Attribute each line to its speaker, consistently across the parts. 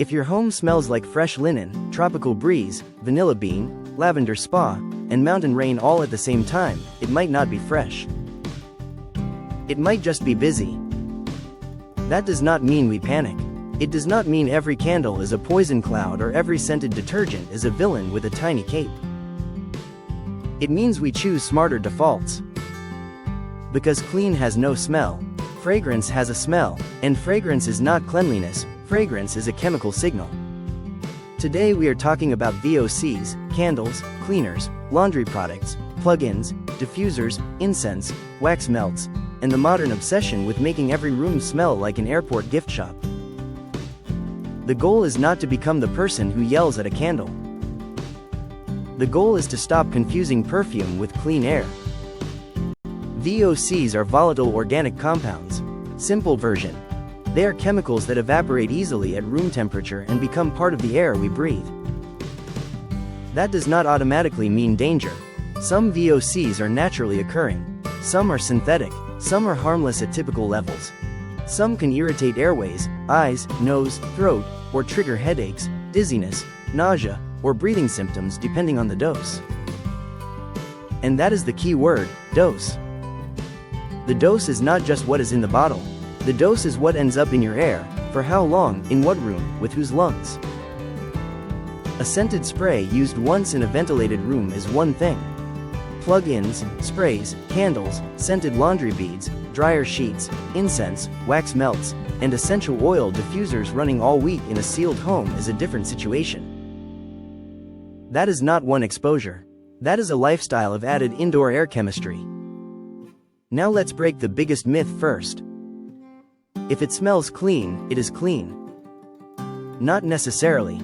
Speaker 1: If your home smells like fresh linen, tropical breeze, vanilla bean, lavender spa, and mountain rain all at the same time, it might not be fresh. It might just be busy. That does not mean we panic. It does not mean every candle is a poison cloud or every scented detergent is a villain with a tiny cape. It means we choose smarter defaults. Because clean has no smell, fragrance has a smell, and fragrance is not cleanliness, fragrance is a chemical signal. Today we are talking about VOCs, candles, cleaners, laundry products, plug-ins, diffusers, incense, wax melts, and the modern obsession with making every room smell like an airport gift shop. The goal is not to become the person who yells at a candle. The goal is to stop confusing perfume with clean air. VOCs are volatile organic compounds. Simple version. They are chemicals that evaporate easily at room temperature and become part of the air we breathe. That does not automatically mean danger. Some VOCs are naturally occurring. Some are synthetic. Some are harmless at typical levels. Some can irritate airways, eyes, nose, throat, or trigger headaches, dizziness, nausea, or breathing symptoms depending on the dose. And that is the key word, dose. The dose is not just what is in the bottle. The dose is what ends up in your air, for how long, in what room, with whose lungs. A scented spray used once in a ventilated room is one thing. Plug-ins, sprays, candles, scented laundry beads, dryer sheets, incense, wax melts, and essential oil diffusers running all week in a sealed home is a different situation. That is not one exposure. That is a lifestyle of added indoor air chemistry. Now let's break the biggest myth first. If it smells clean, it is clean. Not necessarily.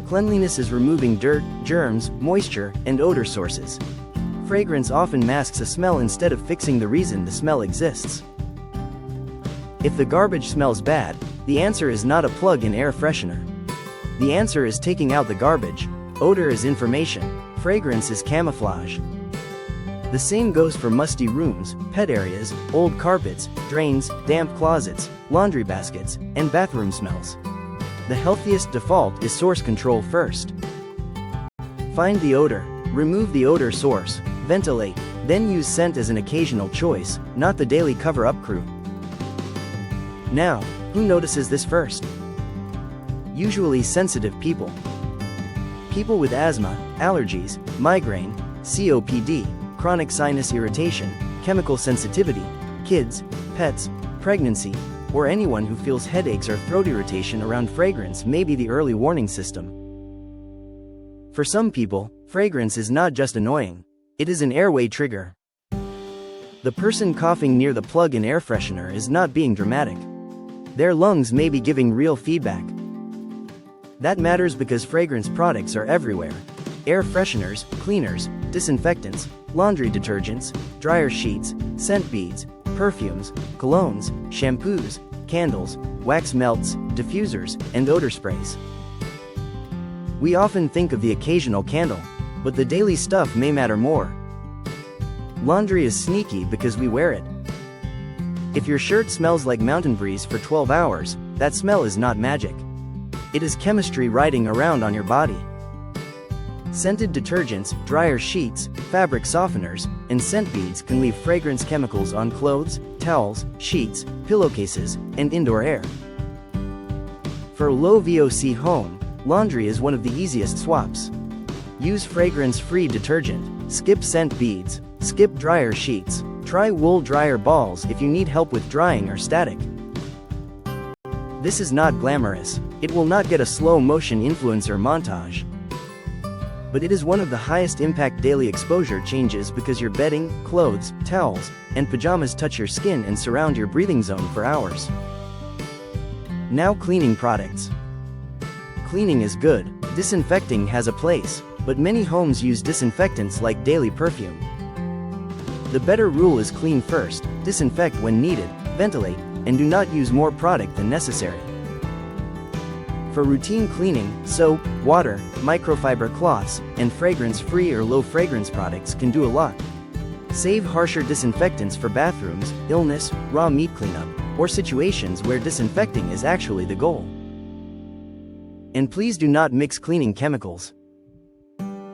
Speaker 1: Cleanliness is removing dirt, germs, moisture, and odor sources. Fragrance often masks a smell instead of fixing the reason the smell exists. If the garbage smells bad, the answer is not a plug-in air freshener. The answer is taking out the garbage. Odor is information. Fragrance is camouflage. The same goes for musty rooms, pet areas, old carpets, drains, damp closets, laundry baskets, and bathroom smells. The healthiest default is source control first. Find the odor, remove the odor source, ventilate, then use scent as an occasional choice, not the daily cover-up crew. Now, who notices this first? Usually sensitive people. People with asthma, allergies, migraine, COPD, chronic sinus irritation, chemical sensitivity, kids, pets, pregnancy, or anyone who feels headaches or throat irritation around fragrance may be the early warning system. For some people, fragrance is not just annoying. It is an airway trigger. The person coughing near the plug-in air freshener is not being dramatic. Their lungs may be giving real feedback. That matters because fragrance products are everywhere. Air fresheners, cleaners, disinfectants, laundry detergents, dryer sheets, scent beads, perfumes, colognes, shampoos, candles, wax melts, diffusers, and odor sprays. We often think of the occasional candle, but the daily stuff may matter more. Laundry is sneaky because we wear it. If your shirt smells like mountain breeze for 12 hours, that smell is not magic. It is chemistry riding around on your body. Scented detergents, dryer sheets, fabric softeners, and scent beads can leave fragrance chemicals on clothes, towels, sheets, pillowcases, and indoor air. For a low VOC home, laundry is one of the easiest swaps. Use fragrance-free detergent, skip scent beads, skip dryer sheets, try wool dryer balls if you need help with drying or static. This is not glamorous. It will not get a slow-motion influencer montage. But it is one of the highest impact daily exposure changes because your bedding, clothes, towels, and pajamas touch your skin and surround your breathing zone for hours. Now cleaning products. Cleaning is good, disinfecting has a place, but many homes use disinfectants like daily perfume. The better rule is clean first, disinfect when needed, ventilate, and do not use more product than necessary. For routine cleaning, soap, water, microfiber cloths, and fragrance-free or low-fragrance products can do a lot. Save harsher disinfectants for bathrooms, illness, raw meat cleanup, or situations where disinfecting is actually the goal. And please do not mix cleaning chemicals.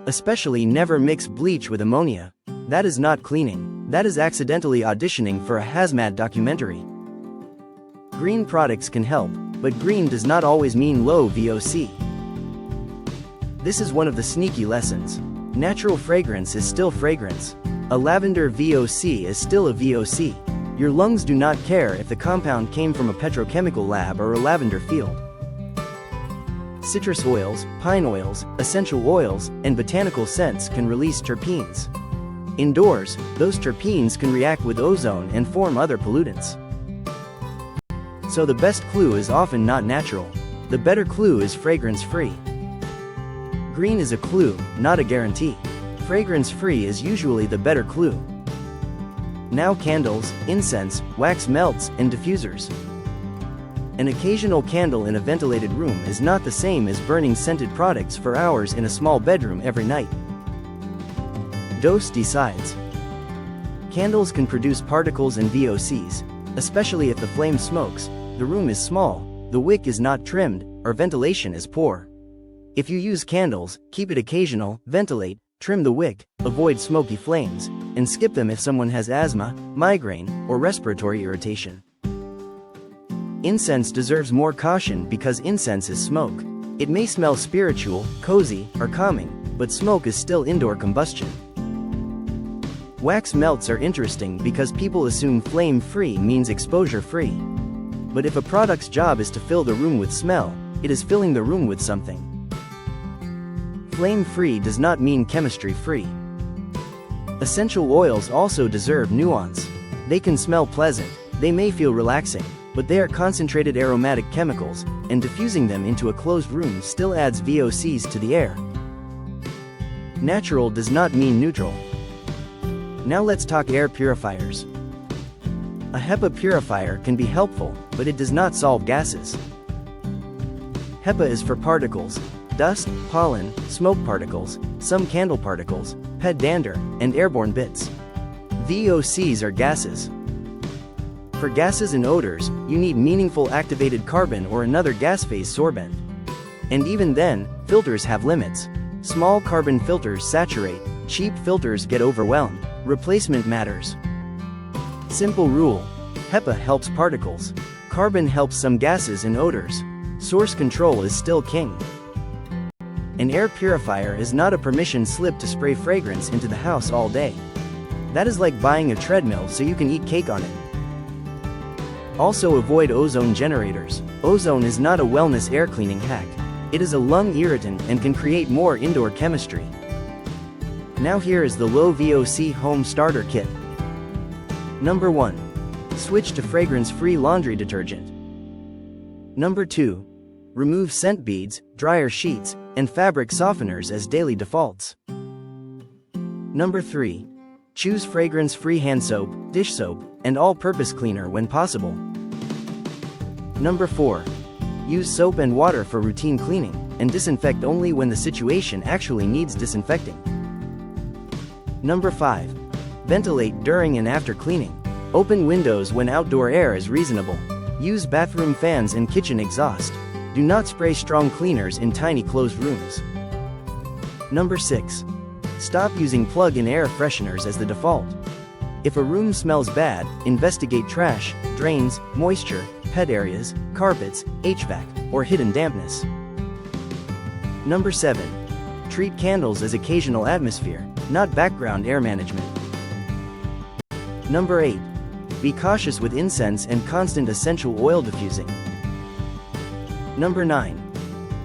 Speaker 1: Especially never mix bleach with ammonia. That is not cleaning, that is accidentally auditioning for a hazmat documentary. Green products can help, but green does not always mean low VOC. This is one of the sneaky lessons. Natural fragrance is still fragrance. A lavender VOC is still a VOC. Your lungs do not care if the compound came from a petrochemical lab or a lavender field. Citrus oils, pine oils, essential oils, and botanical scents can release terpenes. Indoors, those terpenes can react with ozone and form other pollutants. So the best clue is often not natural. The better clue is fragrance-free. Green is a clue, not a guarantee. Fragrance-free is usually the better clue. Now candles, incense, wax melts, and diffusers. An occasional candle in a ventilated room is not the same as burning scented products for hours in a small bedroom every night. Dose decides. Candles can produce particles and VOCs, especially if the flame smokes, the room is small, the wick is not trimmed, or ventilation is poor. If you use candles, keep it occasional, ventilate, trim the wick, avoid smoky flames, and skip them if someone has asthma, migraine, or respiratory irritation. Incense deserves more caution because incense is smoke. It may smell spiritual, cozy, or calming, but smoke is still indoor combustion. Wax melts are interesting because people assume flame-free means exposure-free. But if a product's job is to fill the room with smell, it is filling the room with something. Flame-free does not mean chemistry-free. Essential oils also deserve nuance. They can smell pleasant, they may feel relaxing, but they are concentrated aromatic chemicals, and diffusing them into a closed room still adds VOCs to the air. Natural does not mean neutral. Now let's talk air purifiers. A HEPA purifier can be helpful, but it does not solve gases. HEPA is for particles, dust, pollen, smoke particles, some candle particles, pet dander, and airborne bits. VOCs are gases. For gases and odors, you need meaningful activated carbon or another gas phase sorbent. And even then, filters have limits. Small carbon filters saturate, cheap filters get overwhelmed, replacement matters. Simple rule: HEPA helps particles. Carbon helps some gases and odors. Source control is still king. An air purifier is not a permission slip to spray fragrance into the house all day. That is like buying a treadmill so you can eat cake on it. Also avoid ozone generators. Ozone is not a wellness air cleaning hack. It is a lung irritant and can create more indoor chemistry. Now here is the low VOC home starter kit. Number 1. Switch to fragrance-free laundry detergent. Number 2. Remove scent beads, dryer sheets, and fabric softeners as daily defaults. Number 3. Choose fragrance-free hand soap, dish soap, and all-purpose cleaner when possible. Number 4. Use soap and water for routine cleaning, and disinfect only when the situation actually needs disinfecting. Number 5. Ventilate during and after cleaning. Open windows when outdoor air is reasonable. Use bathroom fans and kitchen exhaust. Do not spray strong cleaners in tiny closed rooms. Number 6. Stop using plug-in air fresheners as the default. If a room smells bad, investigate trash, drains, moisture, pet areas, carpets, HVAC, or hidden dampness. Number 7. Treat candles as occasional atmosphere, not background air management. Number 8. Be cautious with incense and constant essential oil diffusing. Number 9.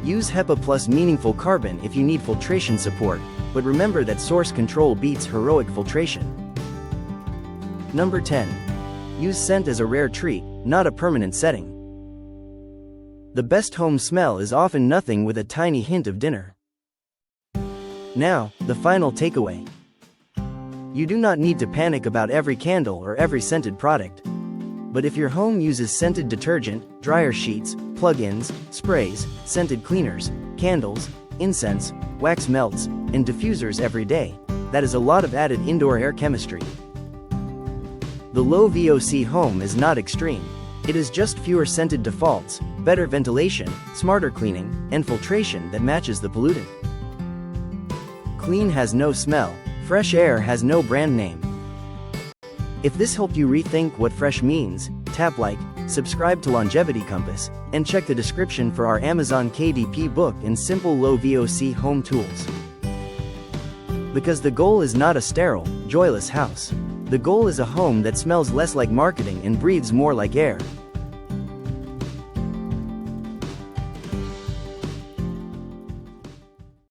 Speaker 1: Use HEPA plus meaningful carbon if you need filtration support, but remember that source control beats heroic filtration. Number 10. Use scent as a rare treat, not a permanent setting. The best home smell is often nothing with a tiny hint of dinner. Now, the final takeaway. You do not need to panic about every candle or every scented product. But if your home uses scented detergent, dryer sheets, plug-ins, sprays, scented cleaners, candles, incense, wax melts, and diffusers every day, that is a lot of added indoor air chemistry. The low VOC home is not extreme. It is just fewer scented defaults, better ventilation, smarter cleaning, and filtration that matches the pollutant. Clean has no smell, fresh air has no brand name. If this helped you rethink what fresh means, tap like, subscribe to Longevity Compass, and check the description for our Amazon KDP book and simple low VOC home tools. Because the goal is not a sterile, joyless house. The goal is a home that smells less like marketing and breathes more like air.